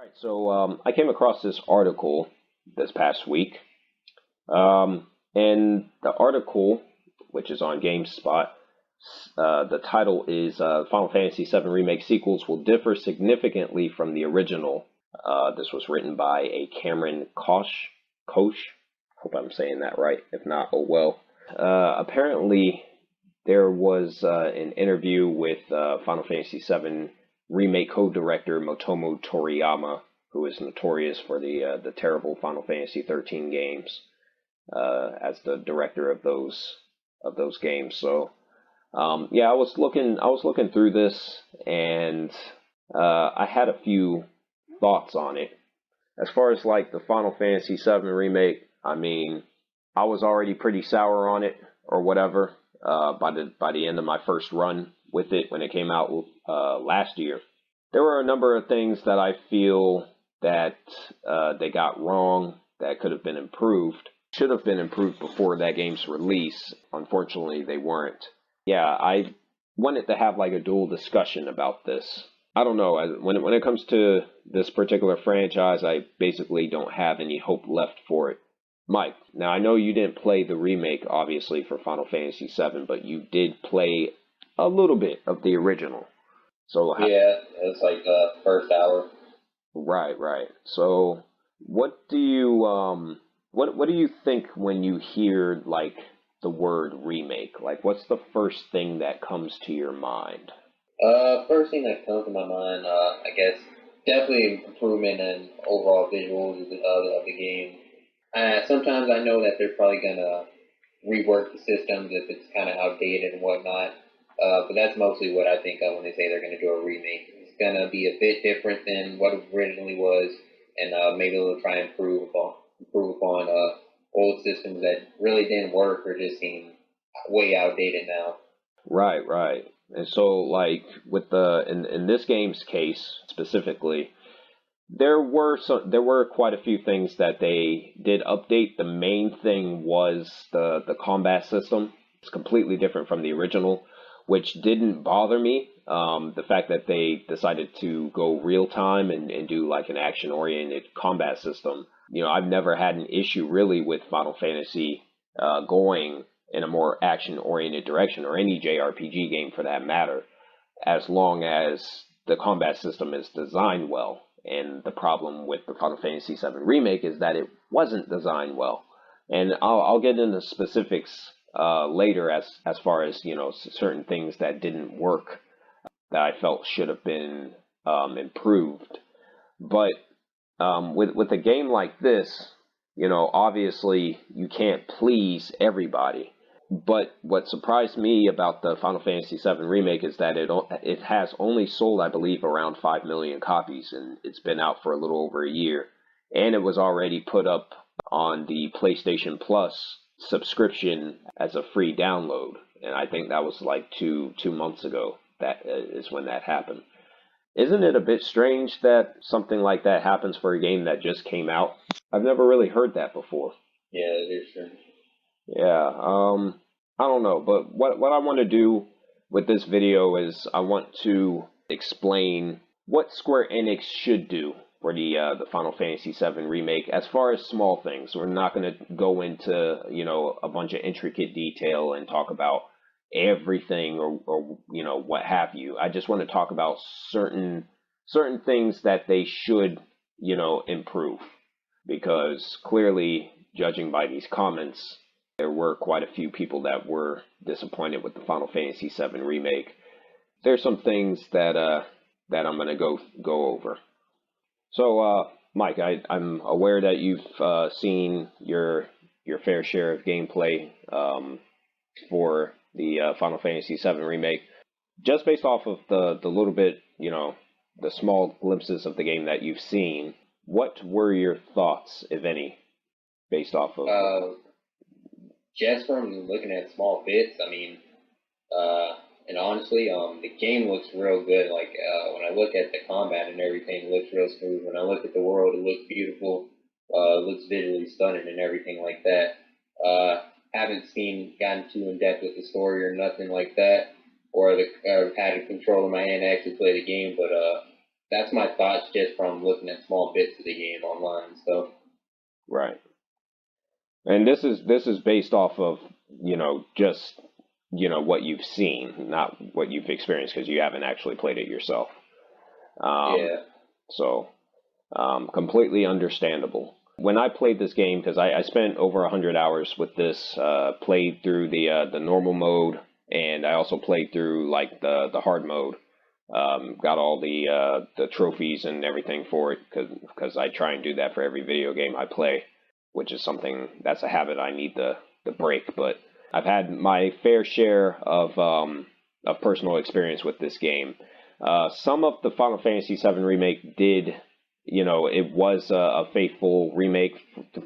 All right, so I came across this article this past week, and the article, which is on GameSpot, the title is Final Fantasy VII Remake sequels will differ significantly from the original. This was written by a Cameron Koch. Hope I'm saying that right. If not, oh well. Apparently, there was an interview with Final Fantasy VII Remake co-director Motomo Toriyama, who is notorious for the terrible Final Fantasy 13 games, as the director of those games. So yeah, I was looking through this, and I had a few thoughts on it. As far as like the Final Fantasy VII remake, I mean, I was already pretty sour on it or whatever by the end of my first run with it when it came out last year. There were a number of things that I feel that they got wrong that could have been improved. Should have been improved before that game's release. Unfortunately, they weren't. Yeah, I wanted to have like a dual discussion about this. I don't know. When it comes to this particular franchise, I basically don't have any hope left for it. Mike, now I know you didn't play the remake, obviously, for Final Fantasy VII, but you did play a little bit of the original. So, Yeah, it's like the first hour. right, right. So, what do you what do you think when you hear like the word remake? Like, what's the first thing that comes to your mind? First thing that comes to my mind, I guess, definitely improvement in overall visuals of the game. Sometimes I know that they're probably gonna rework the systems if it's kind of outdated and whatnot. But that's mostly what I think of when they say they're gonna do a remake. It's gonna be a bit different than what it originally was, and maybe they'll try and improve upon old systems that really didn't work or just seem way outdated now. Right, right. And so, like with the in this game's case specifically, there were quite a few things that they did update. The main thing was the combat system. It's completely different from the original, which didn't bother me. The fact that they decided to go real time and do like an action oriented combat system. I've never had an issue really with Final Fantasy going in a more action oriented direction, or any JRPG game for that matter, as long as the combat system is designed well. And the problem with the Final Fantasy VII Remake is that it wasn't designed well. And I'll get into specifics later as far as, certain things that didn't work that I felt should have been improved. But with a game like this, obviously you can't please everybody. But what surprised me about the Final Fantasy VII Remake is that it has only sold, I believe, around 5 million copies, and it's been out for a little over a year. And it was already put up on the PlayStation Plus subscription as a free download. And I think that was like two months ago. That is when that happened. Isn't it a bit strange that something like that happens for a game that just came out? I've never really heard that before. Yeah, it is true. Yeah, I don't know, but what I want to do with this video is I want to explain what Square Enix should do for the Final Fantasy VII remake as far as small things. We're not going to go into, a bunch of intricate detail and talk about everything or what have you. I just want to talk about certain things that they should, improve, because clearly, judging by these comments, there were quite a few people that were disappointed with the Final Fantasy VII remake. There's some things that I'm gonna go over. So, Mike, I'm aware that you've seen your fair share of gameplay for the Final Fantasy VII remake. Just based off of the little bit, the small glimpses of the game that you've seen, what were your thoughts, if any, based off of? Uh, just from looking at small bits, I mean, and honestly, the game looks real good. Like when I look at the combat and everything, it looks real smooth. When I look at the world, it looks beautiful. It looks visually stunning and everything like that. Haven't gotten too in depth with the story or nothing like that, or had the control in my hand to actually play the game. But That's my thoughts just from looking at small bits of the game online. So Right. And this is based off of, just, what you've seen, not what you've experienced, because you haven't actually played it yourself. Um, yeah, so completely understandable. When I played this game, because I spent over 100 hours with this, played through the normal mode, and I also played through like the hard mode. Got all the trophies and everything for it, because I try and do that for every video game I play, which is something that's a habit I need the break. But I've had my fair share of personal experience with this game. Some of the Final Fantasy VII Remake did, it was a faithful remake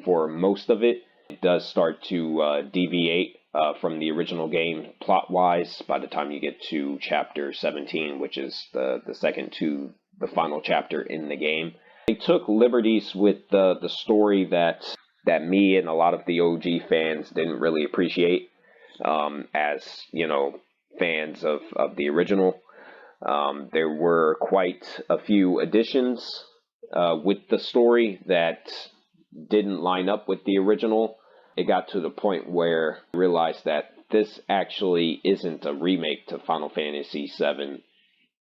for most of it. It does start to deviate from the original game plot-wise by the time you get to Chapter 17, which is the second to the final chapter in the game. They took liberties with the story that me and a lot of the OG fans didn't really appreciate, as, fans of the original. There were quite a few additions with the story that didn't line up with the original. It got to the point where I realized that this actually isn't a remake to Final Fantasy VII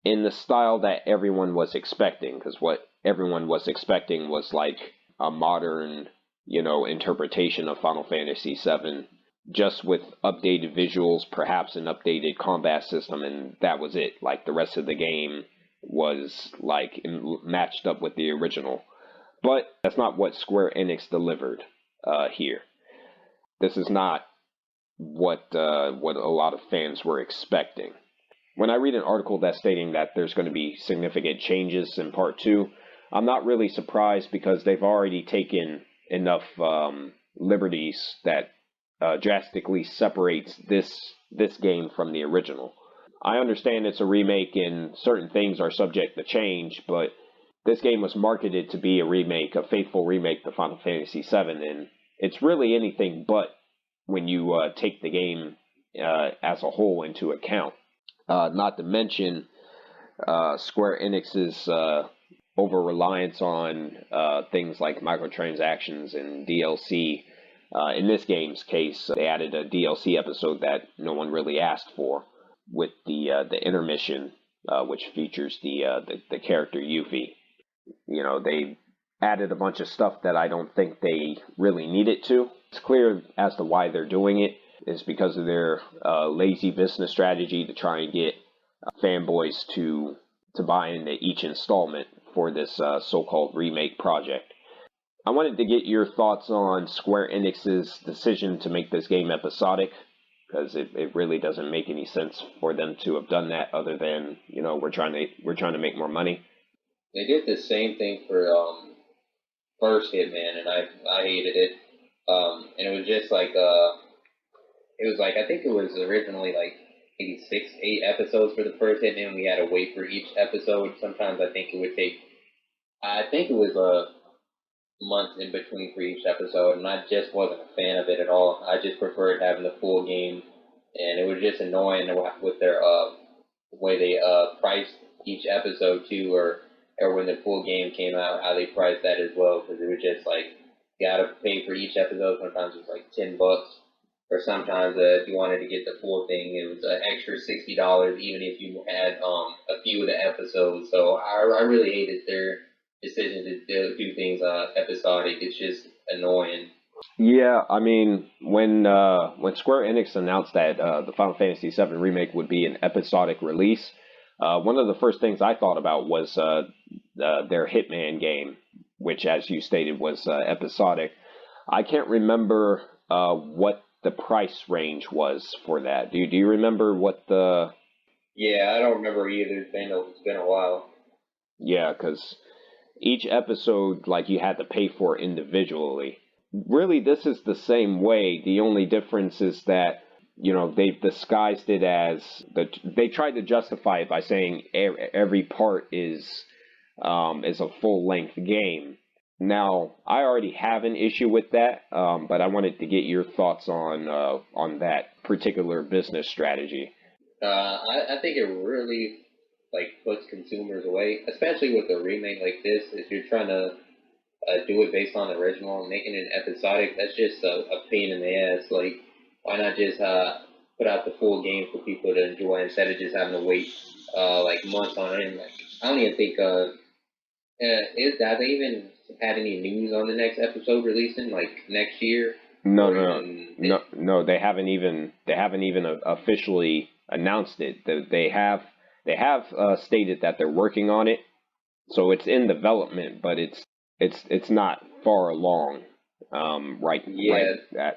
in the style that everyone was expecting, because what everyone was expecting was like a modern, interpretation of Final Fantasy VII, just with updated visuals, perhaps an updated combat system, and that was it. Like the rest of the game was like matched up with the original. But that's not what Square Enix delivered here. This is not what a lot of fans were expecting. When I read an article that's stating that there's going to be significant changes in Part 2, I'm not really surprised, because they've already taken enough liberties that drastically separates this game from the original. I understand it's a remake and certain things are subject to change, but this game was marketed to be a remake, a faithful remake to Final Fantasy VII, and it's really anything but when you take the game as a whole into account. Not to mention Square Enix's over reliance on things like microtransactions and DLC. In this game's case, they added a DLC episode that no one really asked for, with the intermission, which features the character Yuffie. They added a bunch of stuff that I don't think they really needed to. It's clear as to why they're doing it. It's because of their lazy business strategy to try and get fanboys to buy into each installment for this so-called remake project. I wanted to get your thoughts on Square Enix's decision to make this game episodic, because it really doesn't make any sense for them to have done that, other than, we're trying to make more money. they did the same thing for first Hitman, and I hated it. And it was just like it was like, I think it was originally like maybe 8 episodes for the first Hitman. We had to wait for each episode. Sometimes I think it would take. I think it was a month in between for each episode, and I just wasn't a fan of it at all. I just preferred having the full game, and it was just annoying with their way they priced each episode too, or when the full game came out, how they priced that as well, because it was just like you gotta pay for each episode. Sometimes it was like $10, or sometimes if you wanted to get the full thing, it was an extra $60, even if you had a few of the episodes. So I really hated their decision to do things episodic. It's just annoying. Yeah, I mean, when Square Enix announced that the Final Fantasy VII Remake would be an episodic release, one of the first things I thought about was their Hitman game, which, as you stated, was episodic. I can't remember what the price range was for that. Do you remember what the? Yeah, I don't remember either. It's been a while. Yeah, because each episode, like, you had to pay for individually. Really, this is the same way. The only difference is that, they've disguised it as they tried to justify it by saying every part is a full length game. Now, I already have an issue with that, but I wanted to get your thoughts on that particular business strategy. I think it really like puts consumers away, especially with a remake like this. If you're trying to do it based on the original and making it episodic, that's just a pain in the ass. Like, why not just put out the full game for people to enjoy instead of just having to wait like months on end? Like, I don't even think have they even had any news on the next episode releasing like next year No, or no, even no, no. They haven't even officially announced it. They have stated that they're working on it, so it's in development, but it's not far along. yeah,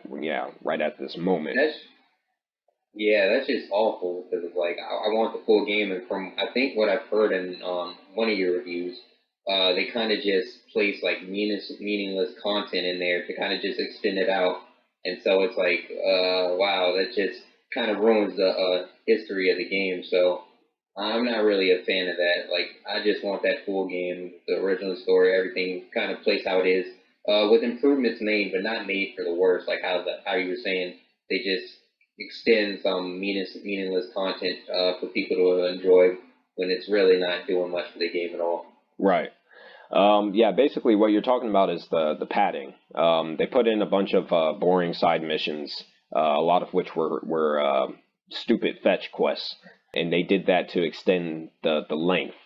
Right at this moment. that's yeah, that's just awful because it's like I want the full game, and from I think what I've heard in one of your reviews, they kind of just place like meaningless content in there to kind of just extend it out, and so it's like, wow, that just kind of ruins the history of the game. So I'm not really a fan of that. Like, I just want that full game, the original story, everything kind of placed how it is, with improvements made, but not made for the worse. Like how you were saying, they just extend some meaningless content for people to enjoy when it's really not doing much for the game at all. Right. Yeah, basically what you're talking about is the padding. They put in a bunch of boring side missions, a lot of which were stupid fetch quests, and they did that to extend the length.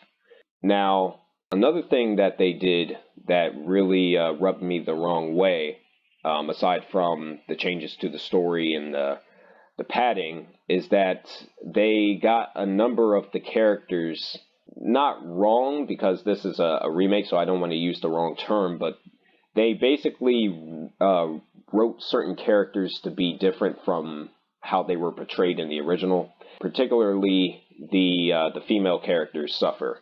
Now, another thing that they did that really rubbed me the wrong way, aside from the changes to the story and the padding, is that they got a number of the characters not wrong, because this is a remake, so I don't want to use the wrong term, but they basically wrote certain characters to be different from how they were portrayed in the original. Particularly, the female characters suffer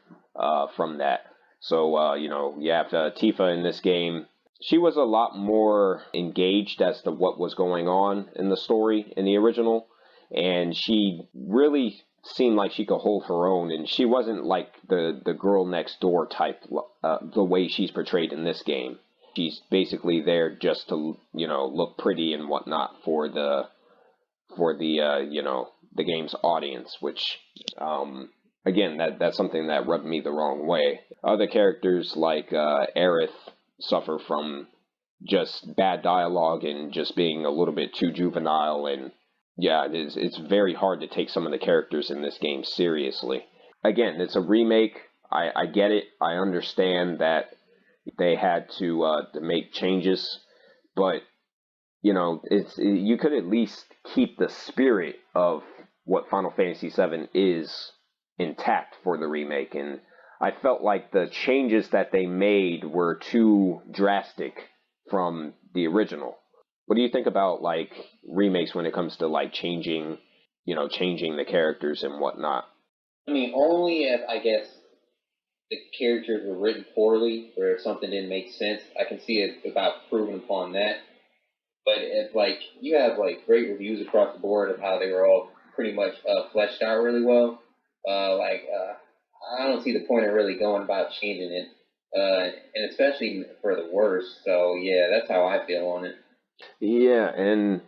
from that. So you have Tifa in this game. She was a lot more engaged as to what was going on in the story in the original, and she really seemed like she could hold her own, and she wasn't like the girl next door type, the way she's portrayed in this game. She's basically there just to look pretty and whatnot for the game's audience, which again, that's something that rubbed me the wrong way. Other characters like Aerith suffer from just bad dialogue and just being a little bit too juvenile, and yeah, it's very hard to take some of the characters in this game seriously. Again, it's a remake. I get it. I understand that they had to make changes, but you could at least keep the spirit of what Final Fantasy VII is intact for the remake, and I felt like the changes that they made were too drastic from the original. What do you think about like remakes when it comes to like changing the characters and whatnot? I mean, only if I guess the characters were written poorly or if something didn't make sense, I can see it about proving upon that. But if like you have like great reviews across the board of how they were all pretty much fleshed out really well, I don't see the point of really going about changing it, and especially for the worse. So yeah, that's how I feel on it. Yeah, and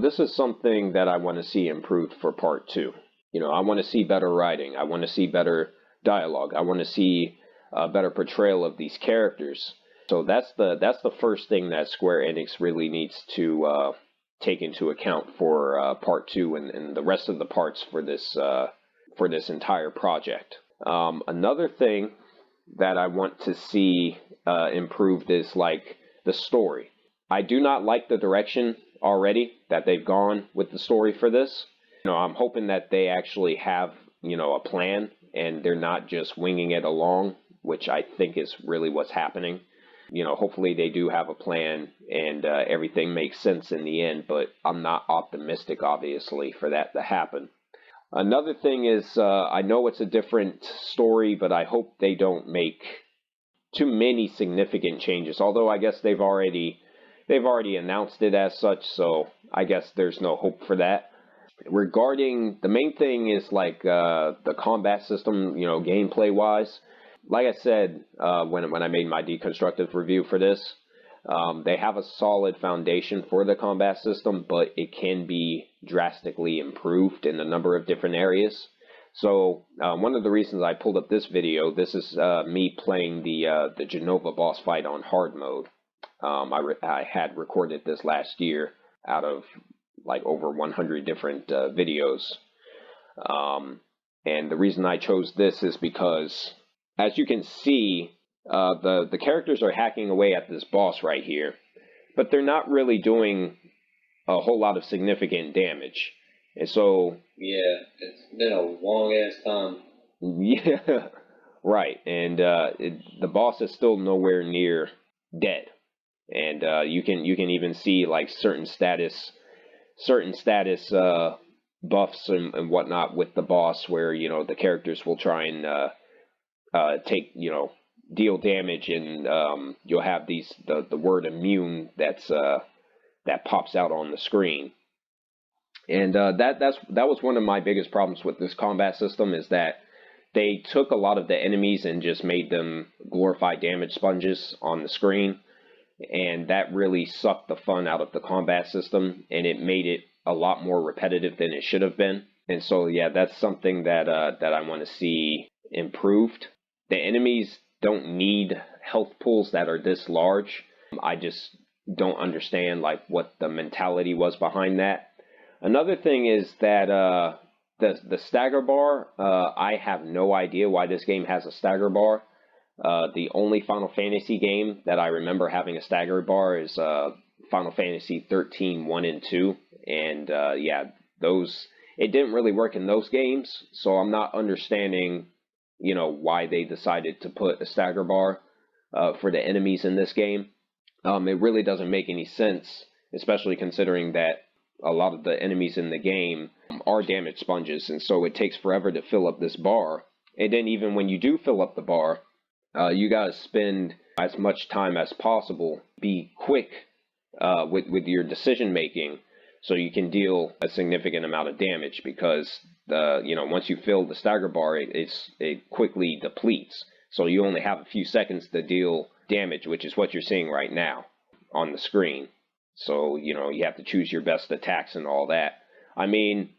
this is something that I want to see improved for part two. I want to see better writing. I want to see better dialogue. I want to see a better portrayal of these characters. So that's the first thing that Square Enix really needs to take into account for part two and the rest of the parts for this entire project. Another thing that I want to see improved is like the story. I do not like the direction already that they've gone with the story for this. I'm hoping that they actually have a plan and they're not just winging it along, which I think is really what's happening. Hopefully they do have a plan and everything makes sense in the end, but I'm not optimistic, obviously, for that to happen. Another thing is, I know it's a different story, but I hope they don't make too many significant changes. Although I guess they've already announced it as such, so I guess there's no hope for that. Regarding the main thing is like the combat system, gameplay wise. Like I said, when I made my deconstructive review for this, they have a solid foundation for the combat system, but it can be drastically improved in a number of different areas. So one of the reasons I pulled up this video, this is me playing the Genova boss fight on hard mode. I had recorded this last year out of like over 100 different videos. And the reason I chose this is because, as you can see, the characters are hacking away at this boss right here, but they're not really doing a whole lot of significant damage. And so, yeah, it's been a long ass time. yeah, right. And the boss is still nowhere near dead. And you can even see like certain status buffs and whatnot with the boss, where the characters will try and take deal damage, and you'll have the word immune that pops out on the screen. And that was one of my biggest problems with this combat system, is that they took a lot of the enemies and just made them glorified damage sponges on the screen, and that really sucked the fun out of the combat system, and it made it a lot more repetitive than it should have been. And so yeah, that's something that I want to see improved. The enemies don't need health pools that are this large. I just don't understand like what the mentality was behind that. Another thing is that the stagger bar, I have no idea why this game has a stagger bar. The only Final Fantasy game that I remember having a stagger bar is Final Fantasy 13 1 and 2, and yeah, those, it didn't really work in those games, so I'm not understanding why they decided to put a stagger bar for the enemies in this game. It really doesn't make any sense, especially considering that a lot of the enemies in the game are damage sponges, and so it takes forever to fill up this bar. And then even when you do fill up the bar, you gotta spend as much time as possible, be quick with your decision making, so you can deal a significant amount of damage, because once you fill the stagger bar, it quickly depletes. So you only have a few seconds to deal damage, which is what you're seeing right now on the screen. So you have to choose your best attacks and all that. I mean,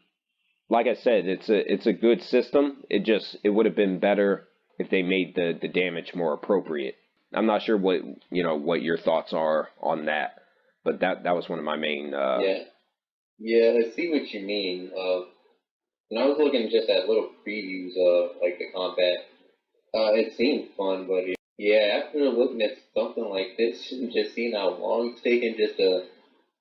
like I said, it's a good system. It would have been better if they made the damage more appropriate. I'm not sure what your thoughts are on that, but that was one of my main. Yeah, I see what you mean. When I was looking just at little previews of like the combat, it seemed fun, but yeah, after looking at something like this and just seeing how long it's taken just to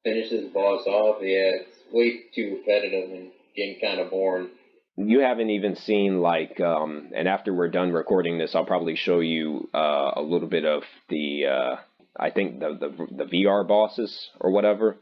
finish this boss off, yeah, it's way too repetitive and getting kind of boring. You haven't even seen like, and after we're done recording this, I'll probably show you a little bit of the, I think the VR bosses or whatever.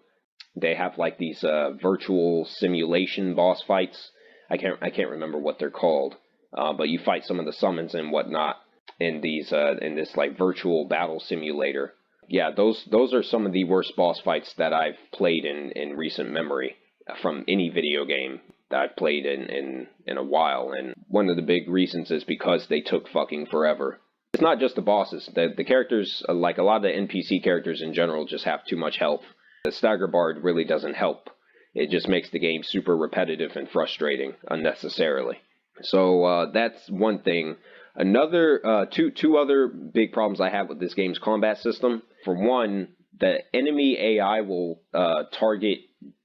They have like these virtual simulation boss fights. I can't remember what they're called, but you fight some of the summons and whatnot in this like virtual battle simulator. Yeah, those are some of the worst boss fights that I've played in recent memory from any video game that I've played in a while. And one of the big reasons is because they took fucking forever. It's not just the bosses. The characters, like a lot of the NPC characters in general, just have too much health. The stagger bar really doesn't help. It just makes the game super repetitive and frustrating unnecessarily. So that's one thing. Another two other big problems I have with this game's combat system. For one, the enemy AI will target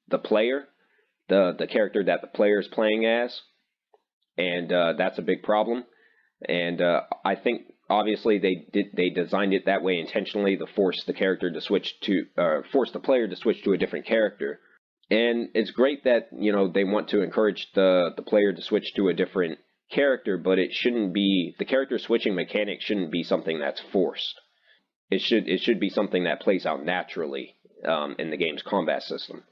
the player, the character that the player is playing as, and that's a big problem. And I think obviously they designed it that way intentionally to force the character to force the player to switch to a different character. And it's great that they want to encourage the player to switch to a different character, but it shouldn't be, the character switching mechanic shouldn't be something that's forced. It should be something that plays out naturally in the game's combat system.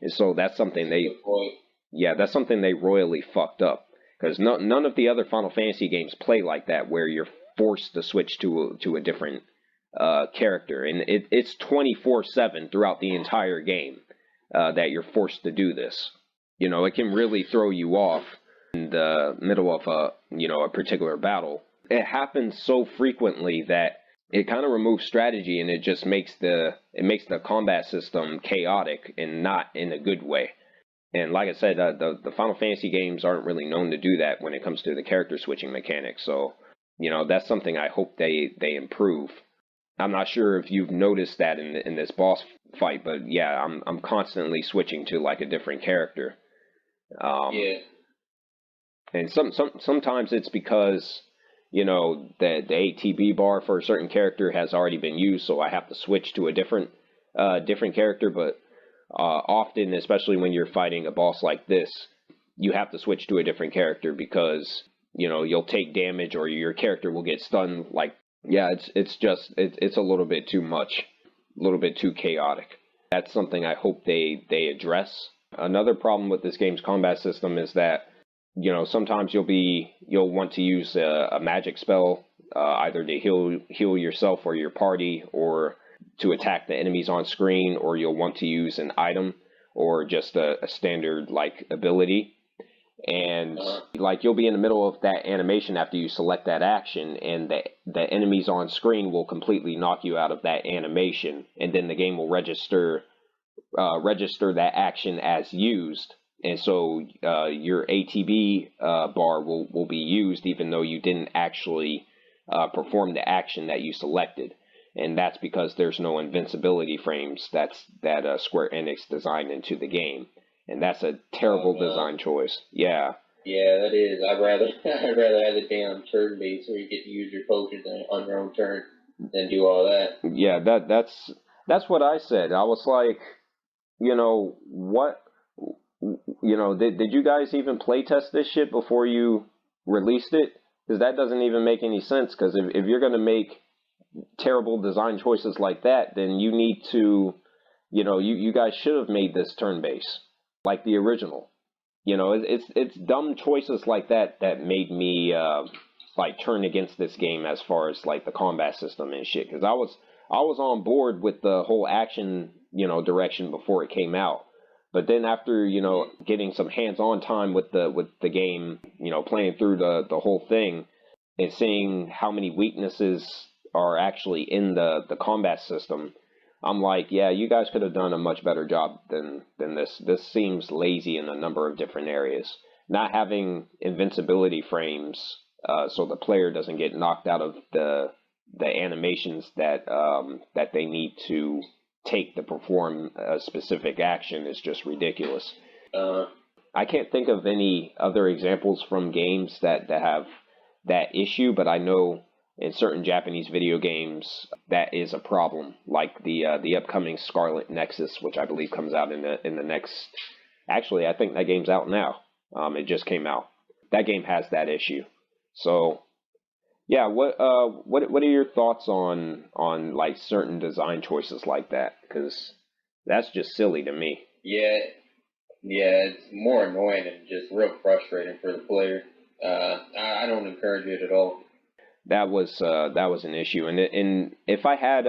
And so that's something that's something they royally fucked up, because none of the other Final Fantasy games play like that, where you're forced to switch to a different character, and it's 24/7 throughout the entire game that you're forced to do this. It can really throw you off in the middle of a particular battle. It happens so frequently that it kind of removes strategy, and it just makes the combat system chaotic, and not in a good way. And like I said, the Final Fantasy games aren't really known to do that when it comes to the character switching mechanics. So, that's something I hope they improve. I'm not sure if you've noticed that in this boss fight, but yeah, I'm constantly switching to like a different character. Yeah. And sometimes it's because the ATB bar for a certain character has already been used, so I have to switch to a different character. But often, especially when you're fighting a boss like this, you have to switch to a different character because you'll take damage or your character will get stunned. Like, yeah, it's a little bit too much, a little bit too chaotic. That's something I hope they address. Another problem with this game's combat system is that sometimes you'll want to use a magic spell, either to heal yourself or your party, or to attack the enemies on screen, or you'll want to use an item or just a standard like ability. And like you'll be in the middle of that animation after you select that action, and the enemies on screen will completely knock you out of that animation, and then the game will register that action as used, and so your ATB bar will be used even though you didn't actually perform the action that you selected, and that's because there's no invincibility frames that Square Enix designed into the game, and that's a terrible design choice. Yeah. Yeah, that is. I'd rather have the damn turn base where you get to use your potions on your own turn than do all that. Yeah, that's what I said. I was like, what, did you guys even play test this shit before you released it? Because that doesn't even make any sense. Because if you're going to make terrible design choices like that, then you need to, you guys should have made this turn based like the original. It's dumb choices like that that made me like turn against this game as far as like the combat system and shit. Because I was on board with the whole action direction before it came out. But then after, getting some hands-on time with the game, playing through the whole thing and seeing how many weaknesses are actually in the combat system, I'm like, yeah, you guys could have done a much better job than this. This seems lazy in a number of different areas. Not having invincibility frames, so the player doesn't get knocked out of the animations that they need to take to perform a specific action is just ridiculous. I can't think of any other examples from games that have that issue, but I know in certain Japanese video games that is a problem, like the upcoming Scarlet Nexus, which I believe comes out in the next. Actually, I think that game's out now. It just came out. That game has that issue. So yeah, what are your thoughts on like certain design choices like that? Because that's just silly to me. Yeah, it's more annoying and just real frustrating for the player. I don't encourage it at all. That was an issue, and if I had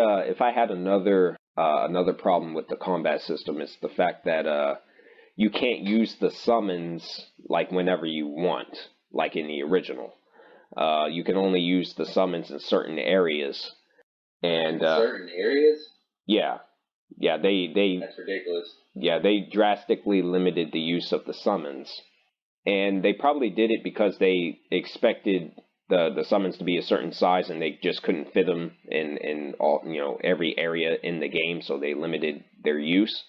another problem with the combat system, it's the fact that you can't use the summons like whenever you want, like in the original. You can only use the summons in certain areas, and certain areas. Yeah, they That's ridiculous. Yeah, they drastically limited the use of the summons, and they probably did it because they expected the summons to be a certain size, and they just couldn't fit them in all every area in the game, so they limited their use.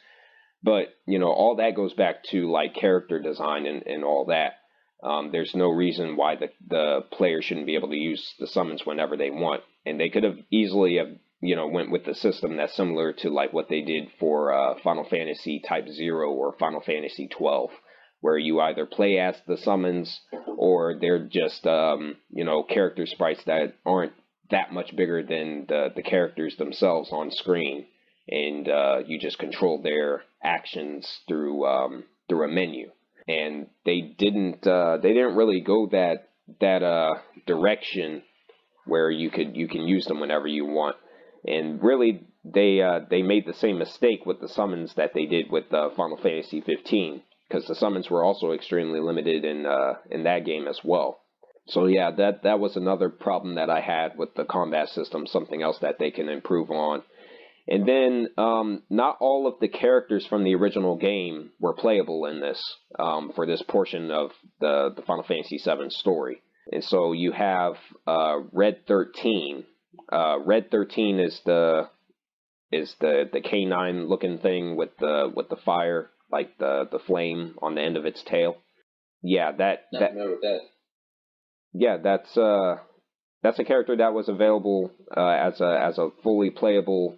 But all that goes back to like character design and all that. There's no reason why the player shouldn't be able to use the summons whenever they want, and they could have easily have went with the system that's similar to like what they did for Final Fantasy Type 0 or Final Fantasy 12, where you either play as the summons or they're just character sprites that aren't that much bigger than the characters themselves on screen, and you just control their actions through a menu. And they didn't really go that direction where you can use them whenever you want. And really, they made the same mistake with the summons that they did with Final Fantasy 15, because the summons were also extremely limited in that game as well. So yeah, that was another problem that I had with the combat system. Something else that they can improve on And then not all of the characters from the original game were playable in this for this portion of the Final Fantasy VII story. And so you have Red 13. Red 13 is the canine looking thing with the fire, like the flame on the end of its tail. Yeah, yeah, that's a character that was available as a fully playable,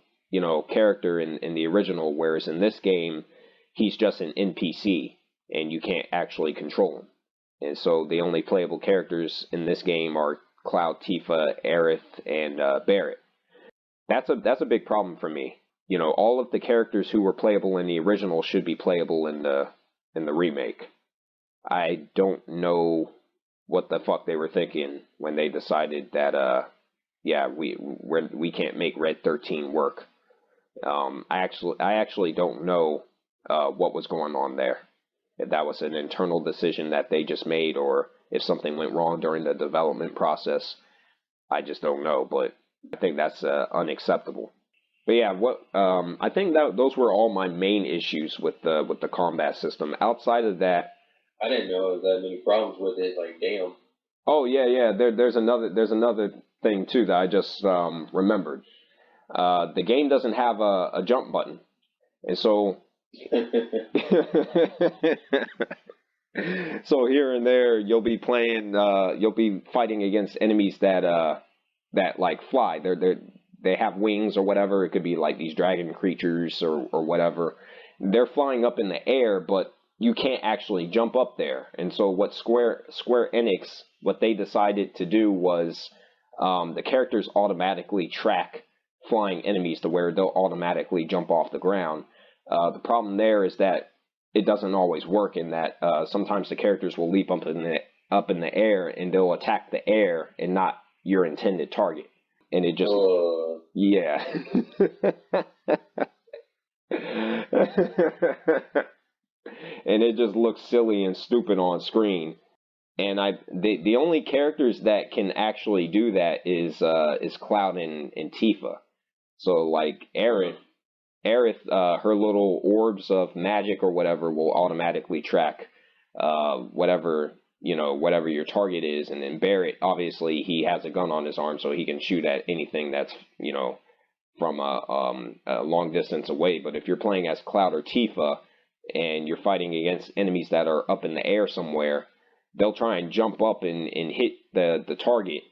character in the original, whereas in this game he's just an NPC and you can't actually control him. And so the only playable characters in this game are Cloud, Tifa, Aerith, and Barret. That's a big problem for me. All of the characters who were playable in the original should be playable in the remake. I don't know what the fuck they were thinking when they decided that we can't make Red 13 work. I actually don't know what was going on there. If that was an internal decision that they just made, or if something went wrong during the development process, I just don't know. But I think that's unacceptable. But yeah, I think that those were all my main issues with the combat system. Outside of that, I didn't know there was that many problems with it. Like, damn. oh yeah. There's another thing too that I just remembered. The game doesn't have a jump button, and so so here and there you'll be fighting against enemies that like fly. They have wings or whatever. It could be like these dragon creatures or whatever. They're flying up in the air, but you can't actually jump up there. And so what Square Enix, what they decided to do was the characters automatically track flying enemies to where they'll automatically jump off the ground. The problem there is that it doesn't always work, in that sometimes the characters will leap up in the air and they'll attack the air and not your intended target. And it just yeah. And it just looks silly and stupid on screen. And the only characters that can actually do that is Cloud and Tifa. So like Aerith, her little orbs of magic or whatever will automatically track whatever your target is. And then Barret, obviously, he has a gun on his arm, so he can shoot at anything that's from a long distance away. But if you're playing as Cloud or Tifa and you're fighting against enemies that are up in the air somewhere, they'll try and jump up and hit the target.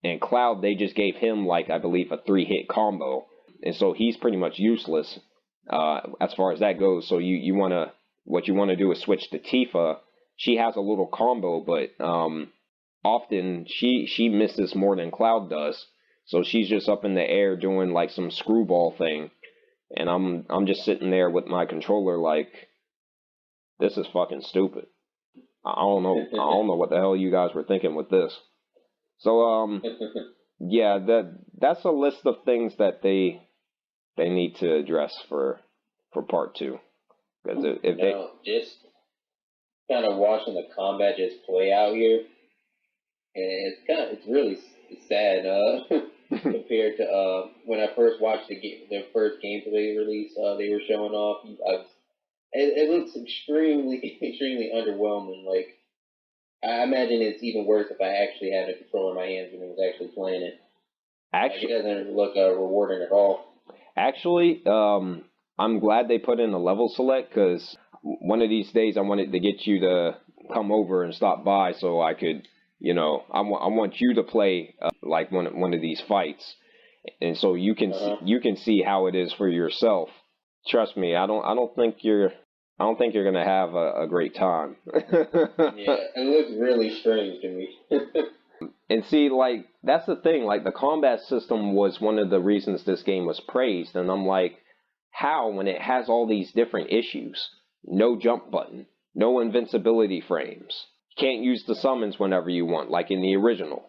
And Cloud, they just gave him, like, I believe, a 3-hit combo. And so he's pretty much useless as far as that goes. So what you want to do is switch to Tifa. She has a little combo, but often she misses more than Cloud does. So she's just up in the air doing like some screwball thing, and I'm just sitting there with my controller like, this is fucking stupid. I don't know what the hell you guys were thinking with this. So yeah, that's a list of things that they need to address for part 2. Because just kind of watching the combat just play out here, and it's really sad compared to when I first watched the first gameplay release they were showing off. It looks extremely extremely underwhelming. Like, I imagine it's even worse if I actually had a controller in my hands when I was actually playing it. Actually, it doesn't look rewarding at all. Actually, I'm glad they put in a level select, because one of these days I wanted to get you to come over and stop by so I could, I want you to play like one of these fights, and so you can see how it is for yourself. Trust me, I don't think you're gonna have a great time. Yeah, it looks really strange to me. And see, like, that's the thing. Like, the combat system was one of the reasons this game was praised, and I'm like, how, when it has all these different issues? No jump button, no invincibility frames. You can't use the summons whenever you want, like in the original.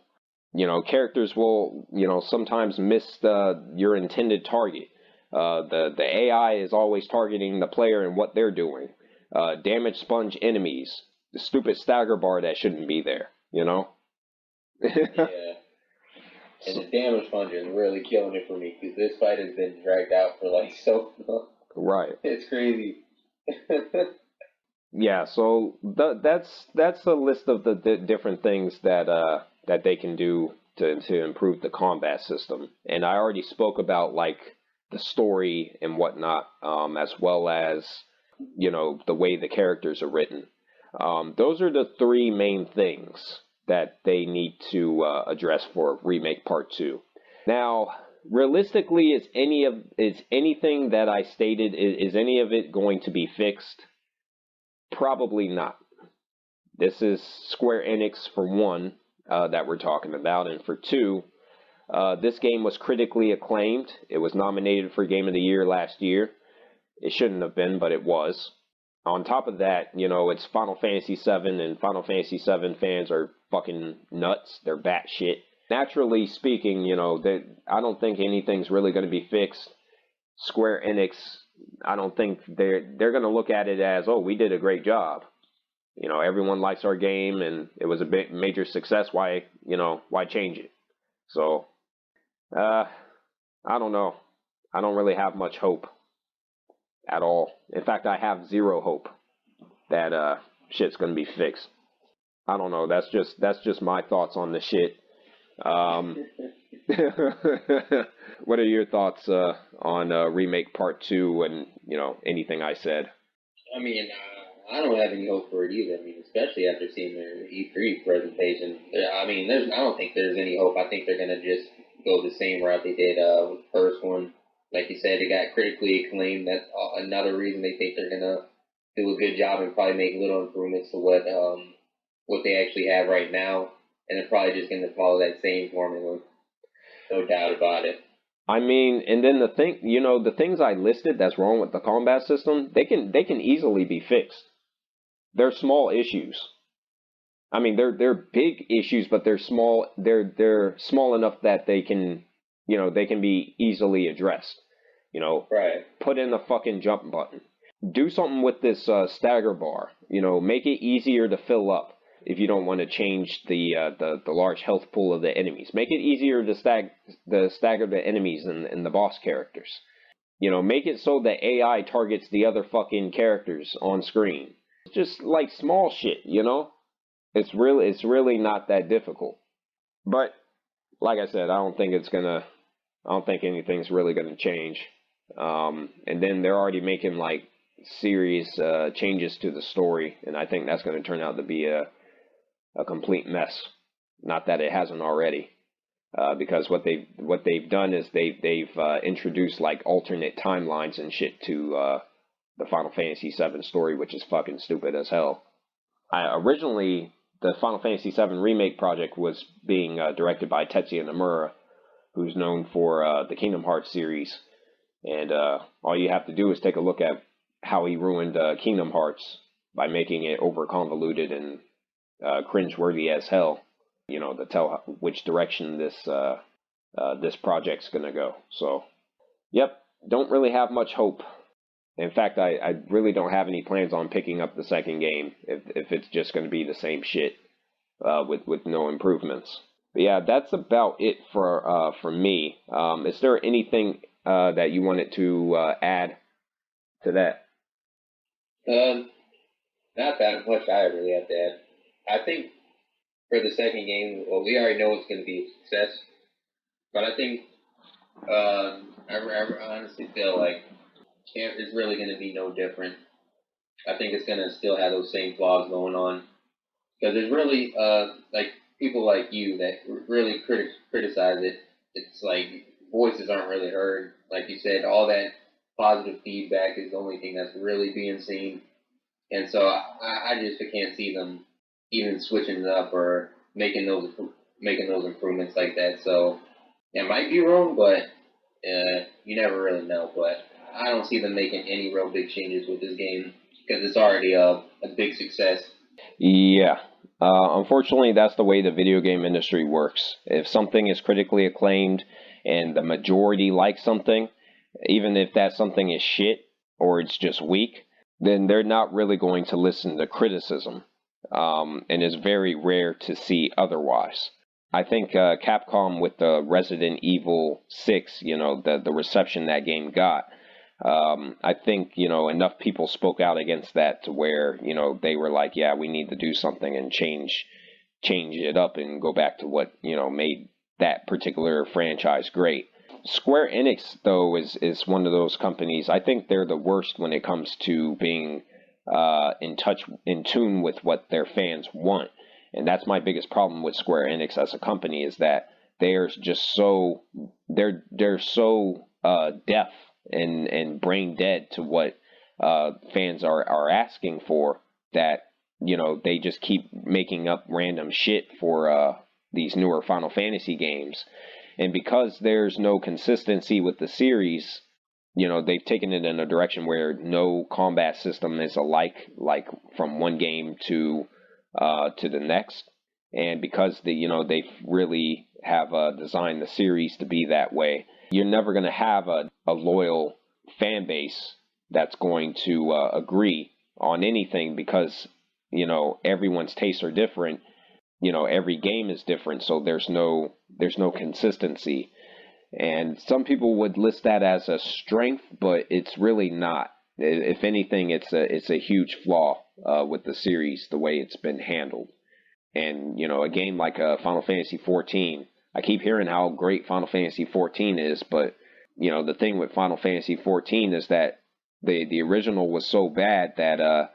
Characters will, sometimes miss your intended target. The AI is always targeting the player and what they're doing. Damage sponge enemies. The stupid stagger bar that shouldn't be there, Yeah. And the damage punch is really killing it for me because this fight has been dragged out for like so long. Right. It's crazy. Yeah, so that's a list of the different things that they can do to improve the combat system. And I already spoke about like the story and whatnot, as well as the way the characters are written. Those are the three main things that they need to address for Remake Part 2. Now, realistically, is anything that I stated, is any of it going to be fixed? Probably not. This is Square Enix for one, that we're talking about, and for two, this game was critically acclaimed. It was nominated for Game of the Year last year. It shouldn't have been, but it was. On top of that, it's Final Fantasy VII, and Final Fantasy VII fans are fucking nuts. They're batshit. Naturally speaking, I don't think anything's really going to be fixed. Square Enix, I don't think they're going to look at it as, oh, we did a great job. Everyone likes our game, and it was a big major success. Why change it? So, I don't know. I don't really have much hope at all. In fact, I have zero hope that shit's gonna be fixed. I don't know. That's just my thoughts on the shit. What are your thoughts on Remake Part 2 and anything I said? I mean, I don't have any hope for it either. I mean, especially after seeing their E3 presentation. I mean, I don't think there's any hope. I think they're gonna just go the same route they did with the first one. Like you said, it got critically acclaimed. That's another reason they think they're gonna do a good job and probably make little improvements to what they actually have right now, and they're probably just gonna follow that same formula. No doubt about it. I mean, and then the things I listed that's wrong with the combat system, they can easily be fixed. They're small issues. I mean, they're big issues, but they're small. They're small enough that they can be easily addressed. Right. Put in the fucking jump button. Do something with this stagger bar. Make it easier to fill up if you don't want to change the large health pool of the enemies. Make it easier to stagger the enemies and the boss characters. Make it so the AI targets the other fucking characters on screen. Just like small shit. It's really not that difficult. But like I said, I don't think anything's really gonna change. And then they're already making like serious changes to the story, and I think that's going to turn out to be a complete mess. Not that it hasn't already, because what they've done is they've introduced like alternate timelines and shit to the Final Fantasy VII story, which is fucking stupid as hell. Originally, the Final Fantasy VII Remake project was being directed by Tetsuya Nomura, who's known for the Kingdom Hearts series. And all you have to do is take a look at how he ruined Kingdom Hearts by making it over convoluted and cringeworthy as hell. To tell which direction this project's gonna go. So, yep, don't really have much hope. In fact, I really don't have any plans on picking up the second game if it's just going to be the same shit with no improvements. But yeah, that's about it for me. Is there anything that you wanted to add to that? Not that much I really have to add. I think for the second game, well, we already know it's going to be a success, but I think I honestly feel like it's really going to be no different. I think it's going to still have those same flaws going on because there's really like people like you that really criticize it. It's like voices aren't really heard. Like you said, all that positive feedback is the only thing that's really being seen. And so I just can't see them even switching it up or making those improvements like that. So it might be wrong, but you never really know. But I don't see them making any real big changes with this game because it's already a big success. Yeah. Unfortunately, that's the way the video game industry works. If something is critically acclaimed and the majority likes something, even if that something is shit or it's just weak, then they're not really going to listen to criticism. And it's very rare to see otherwise. I think Capcom with the Resident Evil 6, the reception that game got, I think, enough people spoke out against that to where, they were like, yeah, we need to do something and change it up and go back to what, made that particular franchise great. Square Enix, though, is one of those companies. I think they're the worst when it comes to being in tune with what their fans want, and that's my biggest problem with Square Enix as a company is that they're just they're so deaf and brain dead to what fans are asking for that they just keep making up random shit for these newer Final Fantasy games. And because there's no consistency with the series, they've taken it in a direction where no combat system is alike, like from one game to the next. And because they really have designed the series to be that way, you're never going to have a loyal fan base that's going to agree on anything because everyone's tastes are different. Every game is different, so there's no consistency. And some people would list that as a strength, but it's really not. If anything, it's a huge flaw with the series, the way it's been handled. And a game like Final Fantasy 14, I keep hearing how great Final Fantasy 14 is, but the thing with Final Fantasy 14 is that the original was so bad that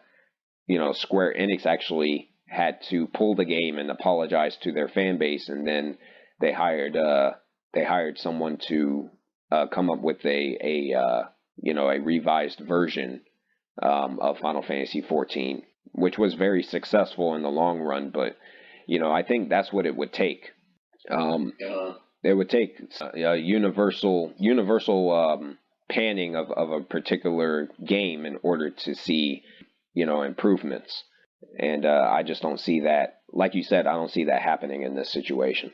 Square Enix actually had to pull the game and apologize to their fan base, and then they hired someone to come up with a revised version of Final Fantasy 14, which was very successful in the long run. But I think that's what it would take. It would take a universal panning of a particular game in order to see improvements. And I just don't see that. Like you said, I don't see that happening in this situation.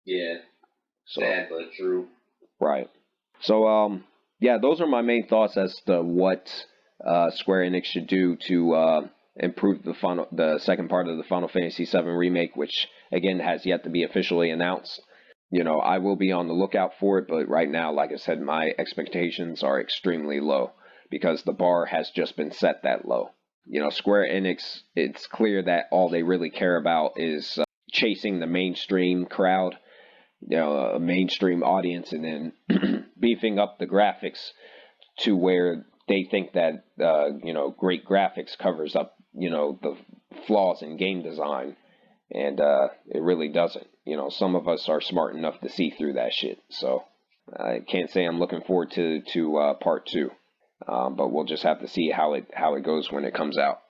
Yeah, So, sad but true. right. So, yeah, those are my main thoughts as to what Square Enix should do to improve the second part of the Final Fantasy VII Remake, which again has yet to be officially announced. I will be on the lookout for it, but right now, like I said, my expectations are extremely low because the bar has just been set that low. Square Enix, it's clear that all they really care about is chasing the mainstream crowd, a mainstream audience, and then beefing up the graphics to where they think that great graphics covers up the flaws in game design, and it really doesn't. Some of us are smart enough to see through that shit. So I can't say I'm looking forward to part two, but we'll just have to see how it goes when it comes out.